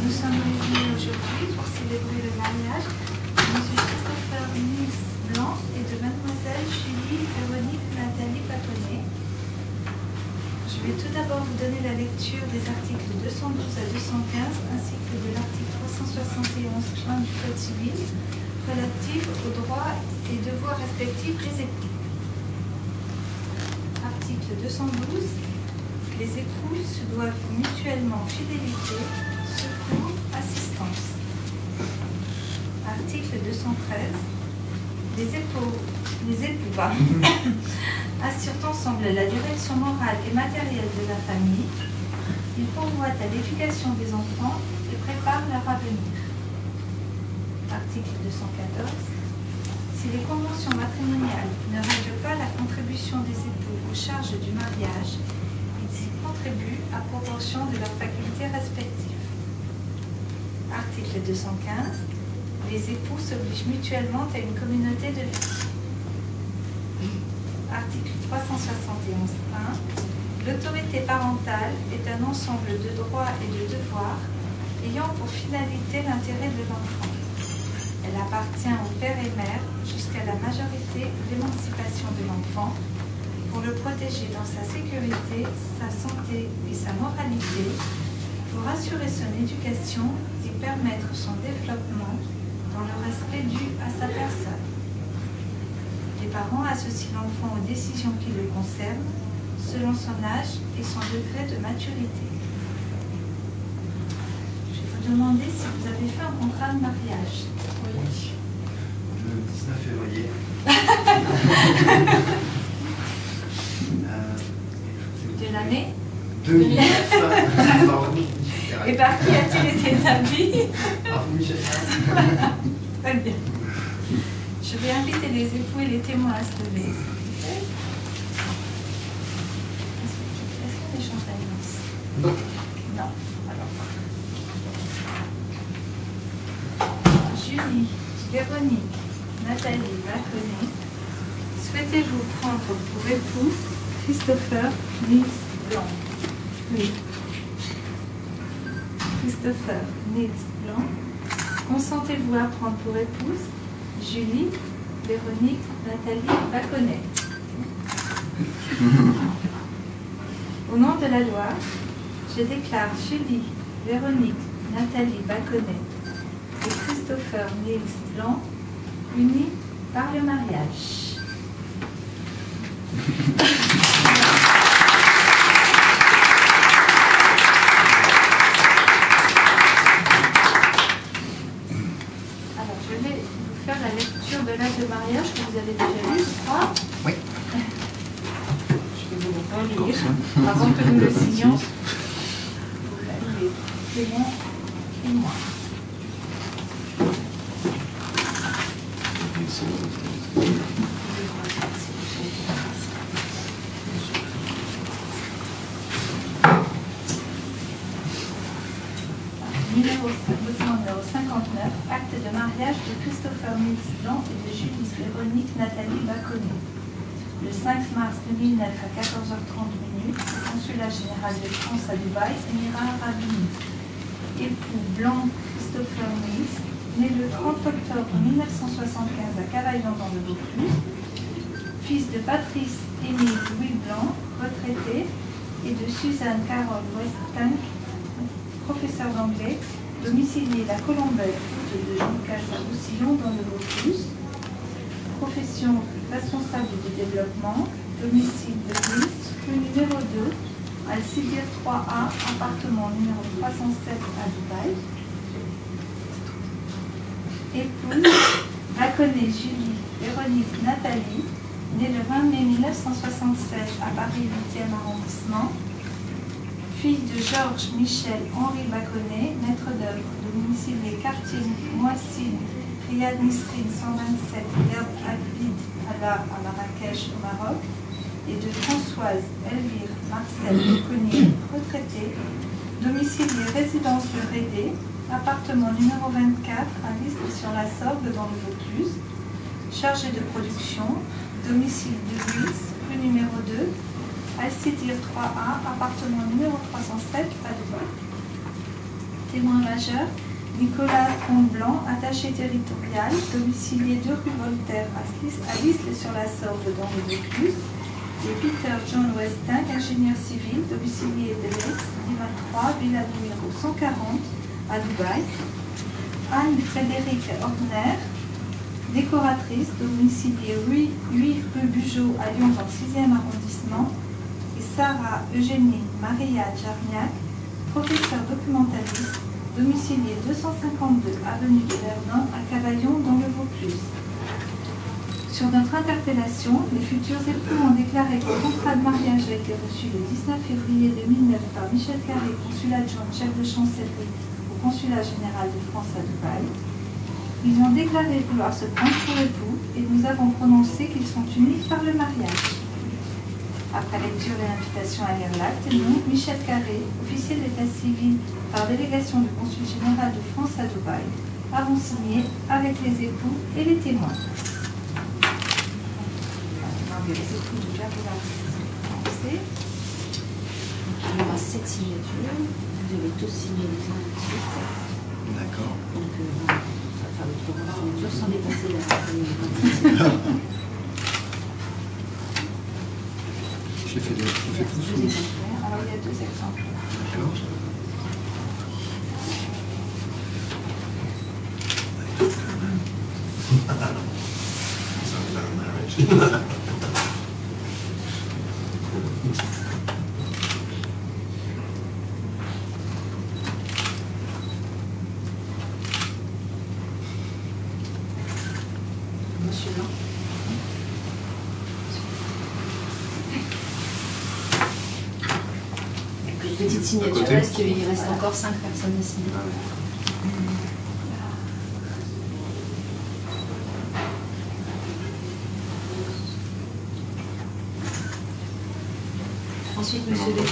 Nous sommes réunis aujourd'hui pour célébrer le mariage de M. Christopher Nils Blanc et de Mademoiselle Julie Véronique Nathalie Baconnet. Je vais tout d'abord vous donner la lecture des articles 212 à 215 ainsi que de l'article 371 du Code civil relatif aux droits et devoirs respectifs des époux. Article 212. Les époux se doivent mutuellement fidélité, secours, assistance. Article 213. Les époux assurent ensemble la direction morale et matérielle de la famille. Ils pourvoient à l'éducation des enfants et préparent leur avenir. Article 214. Si les conventions matrimoniales ne règlent pas la contribution des époux aux charges du mariage, ils y contribuent à proportion de leurs facultés respectives. Article 215. Les époux s'obligent mutuellement à une communauté de vie. Article 371.1. L'autorité parentale est un ensemble de droits et de devoirs ayant pour finalité l'intérêt de l'enfant. Elle appartient au père et mère jusqu'à la majorité ou l'émancipation de l'enfant pour le protéger dans sa sécurité, sa santé et sa moralité, pour assurer son éducation et permettre son développement dans le respect dû à sa personne. Les parents associent l'enfant aux décisions qui le concernent selon son âge et son degré de maturité. Je vais vous demander si vous avez fait un contrat de mariage. Oui. Le 19 février. De l'année 2009. Et par qui a-t-il été établi? Par Michel. Très bien. Je vais inviter les époux et les témoins à se lever. Est-ce qu'il y a des choses à annoncer? Non. Non. Alors. Julie, Véronique, Nathalie, Baconnet, souhaitez-vous prendre pour époux Christopher Nils Blanc? Oui. Christopher Nils Blanc. Consentez-vous à prendre pour épouse Julie, Véronique, Nathalie Baconnet? Au nom de la loi, je déclare Julie, Véronique, Nathalie Baconnet et Christopher Nils Blanc unis par le mariage. Alors, je vais vous faire la lecture de l'acte de mariage que vous avez déjà lu, je crois. Oui. Je vais vous le relire avant que nous le signions. Vous l'avez, témoin et moi. Document numéro 59, acte de mariage de Christopher Nils Blanc et de Julie Véronique Nathalie Baconnet. Le 5 mars 2009 à 14h30, au consulat général de France à Dubaï, Émirats Arabes Unis. Époux Blanc Christopher Nils, né le 30 octobre 1975 à Cavaillon dans le Vaucluse, fils de Patrice Émile Louis Blanc, retraité, et de Suzanne Carole Westtank, professeur d'anglais, domicilié la Colombelle, route de Jean-Casse à Roussillon dans le Vaucluse. Profession responsable du développement, domicile de Nice, rue numéro 2, Al-Sidir 3A, appartement numéro 307 à Dubaï. Épouse, Baconnet Julie Véronique Nathalie, née le 20 mai 1976 à Paris 8e arrondissement. Fille de Georges Michel Henri Baconnet, maître d'œuvre, domicilié quartier Moissine, Riyad Nisrine 127, Herbe Abid Allah à Marrakech au Maroc, et de Françoise Elvire Marcel Connier, retraitée, domicilié résidence de Rédé, appartement numéro 24 à Lisle-sur-la-Sorgue dans le Vaucluse, chargé de production, domicile de Luis, rue numéro 2, Al-Sidir 3A, appartement numéro 307 à Dubaï. témoin majeur, Nicolas Comblanc, attaché territorial, domicilié 2 rue Voltaire à l'Isle-sur-la-Sorgue dans le Vaucluse, et Peter John Westin, ingénieur civil, domicilié de l'Aix, 1023, villa numéro 140 à Dubaï. Anne-Frédérique Horner, décoratrice, domiciliée 8 rue Bugeaud à Lyon dans le 6e arrondissement. Et Sarah Eugénie Maria Jarniak, professeure documentaliste, domiciliée 252 avenue de Verdun à Cavaillon dans le Vaucluse. Sur notre interpellation, les futurs époux ont déclaré que le contrat de mariage a été reçu le 19 février 2009 par Michel Carré, consul adjoint chef de chancellerie au consulat général de France à Dubaï. Ils ont déclaré vouloir se prendre pour époux et nous avons prononcé qu'ils sont unis par le mariage. Après lecture et invitation à lire l'acte, nous, Michel Carré, officier d'état civil par délégation du consul général de France à Dubaï, avons signé avec les époux et les témoins. Les époux de Jacques. Il y aura 7 signatures. Vous devez tous signer les uns et les autres. D'accord. Donc, on va faire le 3 signatures sans dépasser la première. J'ai fait tout sous. Alors, il y a 2 exemples. D'accord. Monsieur Blanc. Petite signature, parce qu'il reste encore 5 personnes à signer. Ensuite, monsieur Béton.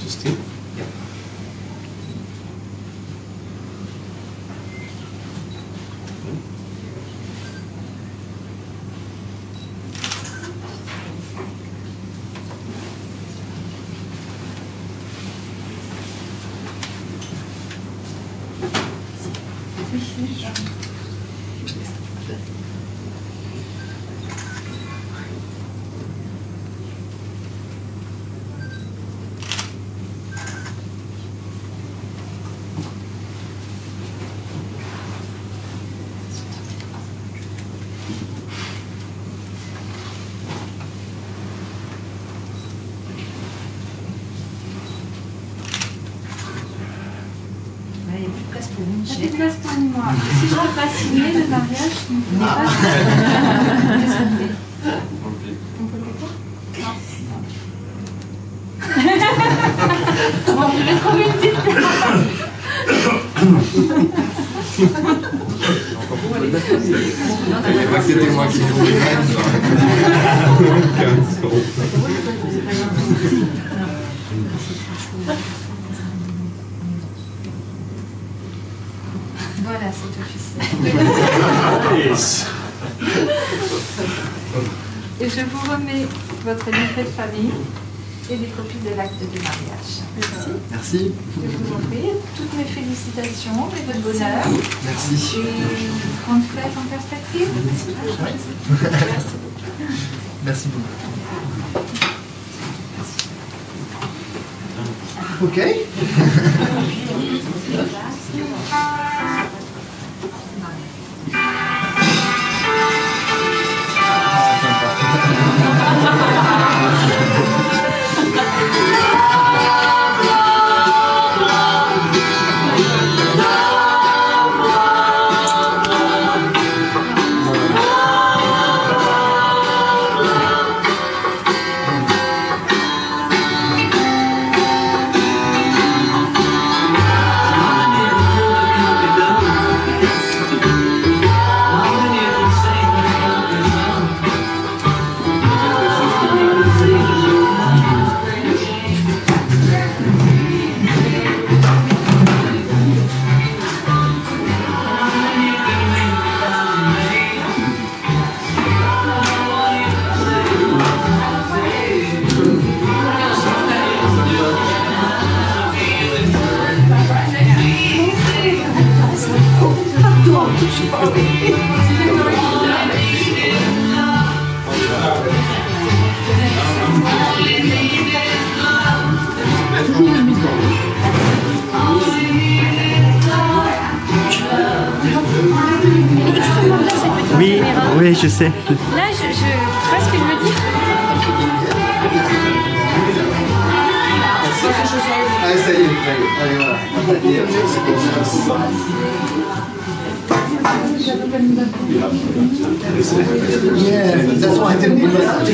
Justine. Il n'y a plus de place pour vous, Michel. Il n'y a plus de place pour moi. Si je ne peux pas signer le mariage, je ne peux pas. Qu'est-ce qu'on fait? On peut le faire? Non. Bon, je vais trouver une petite place. Je crois que c'était moi qui faisais les rêves. Voilà, c'est officiel. Et je vous remets votre livret de famille et des copies de l'acte de mariage. Merci. Merci. Je vous en prie. Toutes mes félicitations et votre bonheur. Merci. Et grande fête en perspective. Merci. Merci beaucoup. Ok. Oui, oui, je sais. Là, tu vois ce que je veux dire? Allez, ça y est, allez, voilà. Yeah, that's why I didn't put that.